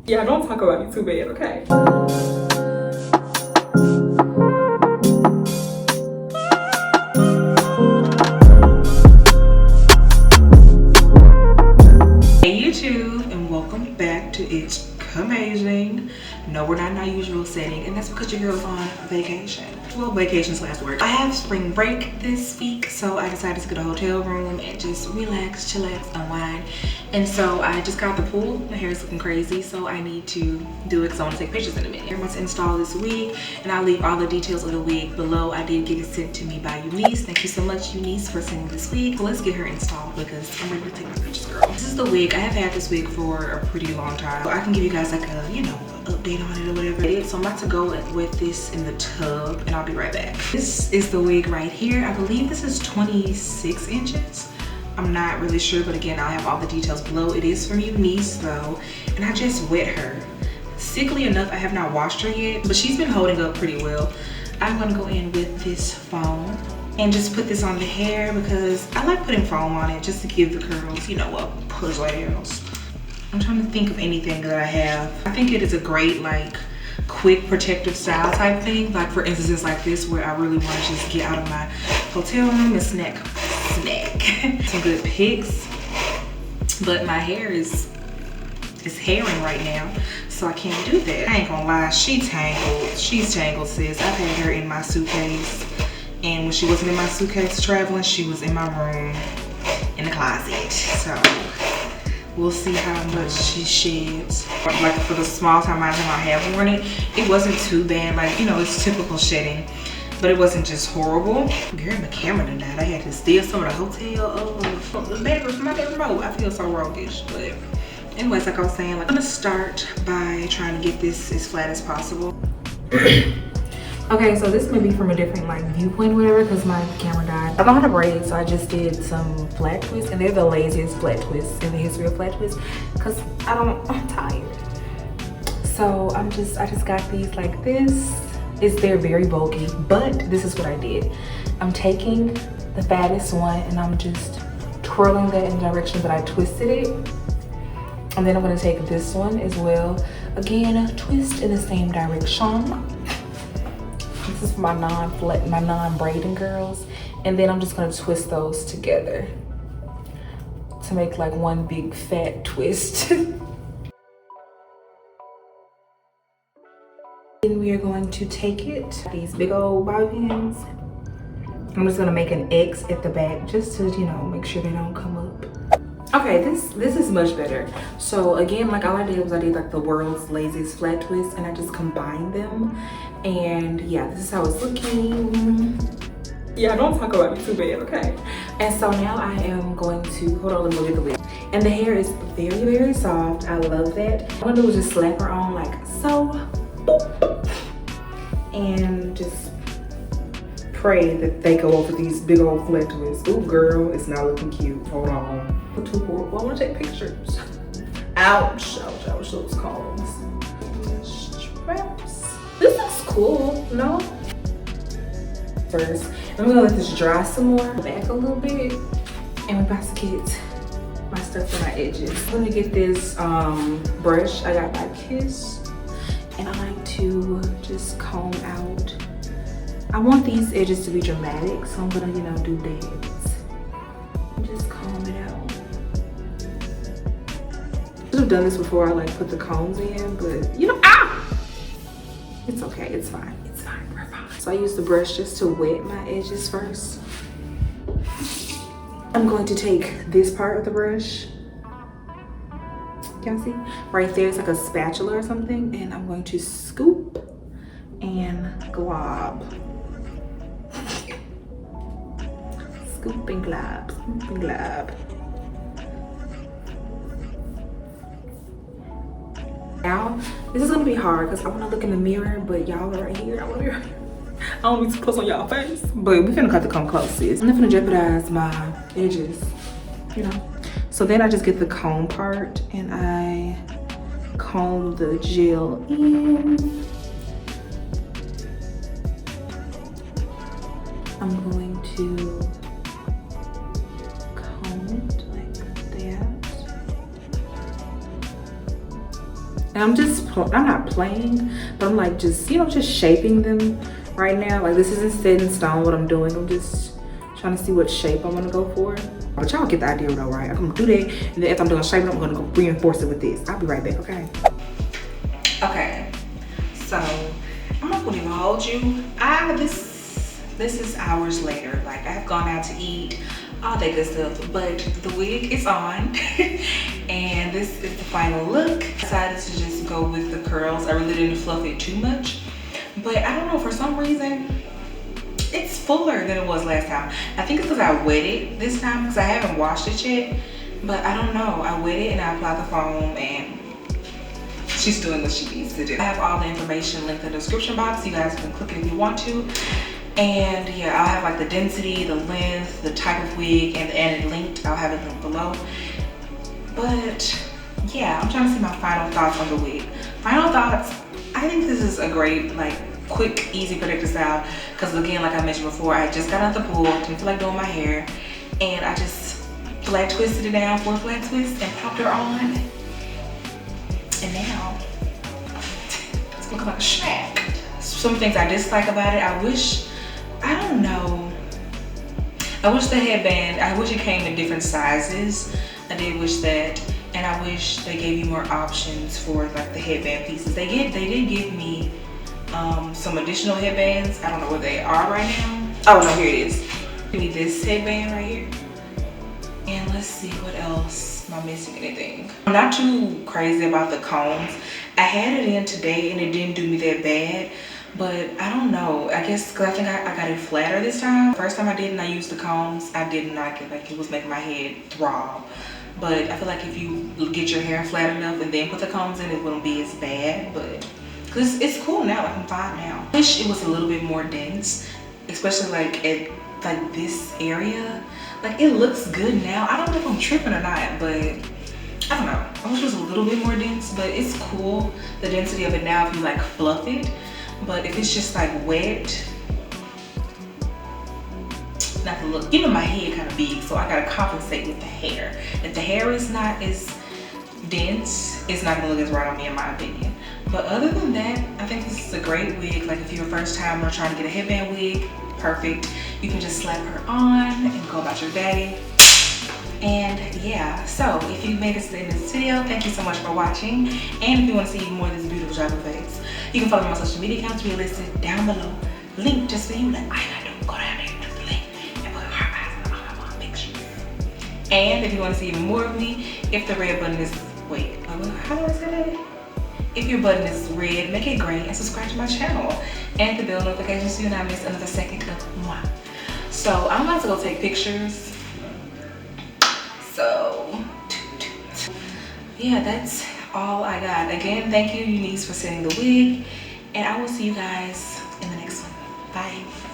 Yeah, don't talk about me too bad, okay? Hey YouTube, and welcome back to It's Amazing. No, we're not in our usual setting, and that's because your girl's on vacation. Well, vacation's last word. I have spring break this week, so I decided to get a hotel room and just relax, chillax, unwind. And so I just got the pool. My hair is looking crazy, so I need to do it because I want to take pictures in a minute. I'm going to install this wig, and I'll leave all the details of the wig below. I did get it sent to me by Eunice. Thank you so much, Eunice, for sending this wig. So let's get her installed because I'm ready to take my pictures, girl. This is the wig. I have had this wig for a pretty long time, so I can give you guys like a, you know, update on it or whatever. So I'm about to go with this in the tub, and I'll be right back. This is the wig right here. I believe this is 26 inches. I'm not really sure, but again, I'll have all the details below. It is from Eunice though, and I just wet her. Sickly enough, I have not washed her yet, but she's been holding up pretty well. I'm gonna go in with this foam and just put this on the hair because I like putting foam on it just to give the curls, you know, a push layers. I'm trying to think of anything that I have. I think it is a great, like, quick protective style type thing. Like for instances like this where I really want to just get out of my hotel room and snack some good pics. But my hair is hairing right now, so I can't do that. I ain't gonna lie, she's tangled, sis. I've had her in my suitcase, and when she wasn't in my suitcase traveling, she was in my room in the closet. So we'll see how much she sheds. Like for the small amount of time I have worn it, it wasn't too bad. Like, you know, it's typical shedding, but it wasn't just horrible. Girl, my camera tonight, I had to steal some of the hotel the battery from my remote. I feel so roguish, but anyways, like I was saying, like, I'm gonna start by trying to get this as flat as possible. Okay, so this may be from a different like viewpoint, whatever, because my camera died. I don't know how to braid, so I just did some flat twists, and they're the laziest flat twists in the history of flat twists, because I'm tired. So I just got these like this. They're very bulky, but this is what I did. I'm taking the fattest one and I'm just twirling that in the direction that I twisted it. And then I'm gonna take this one as well. Again, twist in the same direction. This is my non-braiding girls. And then I'm just gonna twist those together to make like one big fat twist. Then we are going to take it, these big old bobby pins. I'm just gonna make an X at the back just to, you know, make sure they don't come up. Okay, this is much better. So again, like all I did was I did like the world's laziest flat twist, and I just combined them. And yeah, this is how it's looking. Yeah, don't talk about me too bad, okay? And so now I am going to, hold on, let me look at the wig. And the hair is very, very soft. I love that. What I'm gonna do is just slap her on like so. And just pray that they go over these big old flat twists. Ooh, girl, it's not looking cute. Hold on. Too horrible. I want to take pictures. Ouch, ouch, ouch, those combs. Straps. This looks cool, no? First, I'm gonna let this dry some more. Back a little bit, and we're about to get my stuff on my edges. I'm gonna get this brush I got by Kiss, and I like to just comb out. I want these edges to be dramatic, so I'm gonna, you know, do that. Just comb it out. I've done this before. I like put the combs in, but you know, it's okay, it's fine, we're fine. So I use the brush just to wet my edges first. I'm going to take this part of the brush, y'all see right there, it's like a spatula or something, and I'm going to scoop and glob. Scoop and glob, scoop and glob. Now, this is gonna be hard because I wanna look in the mirror, but y'all are right here. I don't be too close on y'all face, but we finna have to come close, sis. I'm not gonna jeopardize my edges, you know? So then I just get the comb part and I comb the gel in. I'm going to comb it like that. And I'm not playing, but I'm like just, you know, just shaping them right now. Like this isn't set in stone what I'm doing. I'm just trying to see what shape I want to go for. But y'all get the idea though, right? I'm gonna do that, and then after I'm done shaping, I'm gonna go reinforce it with this. I'll be right back, okay? Okay, so I'm not gonna even hold you. This is hours later. Like I've gone out to eat, all that good stuff, but the wig is on and this is the final look. I decided to just go with the curls. I really didn't fluff it too much, but I don't know, for some reason it's fuller than it was last time. I think it's because I wet it this time because I haven't washed it yet, but I don't know. I wet it and I applied the foam and she's doing what she needs to do. I have all the information linked in the description box. You guys can click it if you want to. And yeah, I'll have like the density, the length, the type of wig, and it linked. I'll have it linked below. But yeah, I'm trying to see my final thoughts on the wig. Final thoughts, I think this is a great, like, quick, easy protective style. Because again, like I mentioned before, I just got out the pool, didn't feel like doing my hair. And I just flat twisted it down for a flat twist and popped her on. And now, it's looking like a snack. Some things I dislike about it, I don't know. I wish the headband, I wish it came in different sizes. I did wish that. And I wish they gave you more options for like the headband pieces. They did give me some additional headbands. I don't know where they are right now. Oh no, here it is. Give me this headband right here. And let's see, what else? Am I missing anything? I'm not too crazy about the combs. I had it in today and it didn't do me that bad. But I don't know, I guess because I think I got it flatter this time. First time I did and I used the combs, I didn't like it. Like it was making my head throb. But I feel like if you get your hair flat enough and then put the combs in, it wouldn't be as bad. But because it's cool now, like I'm fine now. I wish it was a little bit more dense, especially like at like this area. Like it looks good now. I don't know if I'm tripping or not, but I don't know. I wish it was a little bit more dense, but it's cool, the density of it now if you like fluff it. But if it's just like wet, not to look, you know, my head kind of big, so I gotta compensate with the hair. If the hair is not as dense, it's not gonna look as right on me in my opinion. But other than that, I think this is a great wig. Like if you're a first timer trying to get a headband wig, perfect. You can just slap her on and go about your day. And yeah, so if you made it to the end of this video, thank you so much for watching. And if you want to see more of this beautiful job face, you can follow me on my social media accounts. We are listed down below. Link just for you. Like I gotta go down there to the link and put heart eyes on all my pictures. And if you want to see even more of me, if the red button is, wait, how do I say that? If your button is red, make it gray and subscribe to my channel. And the bell notifications so you not miss another second of moi. So I'm about to go take pictures. So yeah, that's all I got. Again, thank you Eunice for sending the wig, and I will see you guys in the next one. Bye.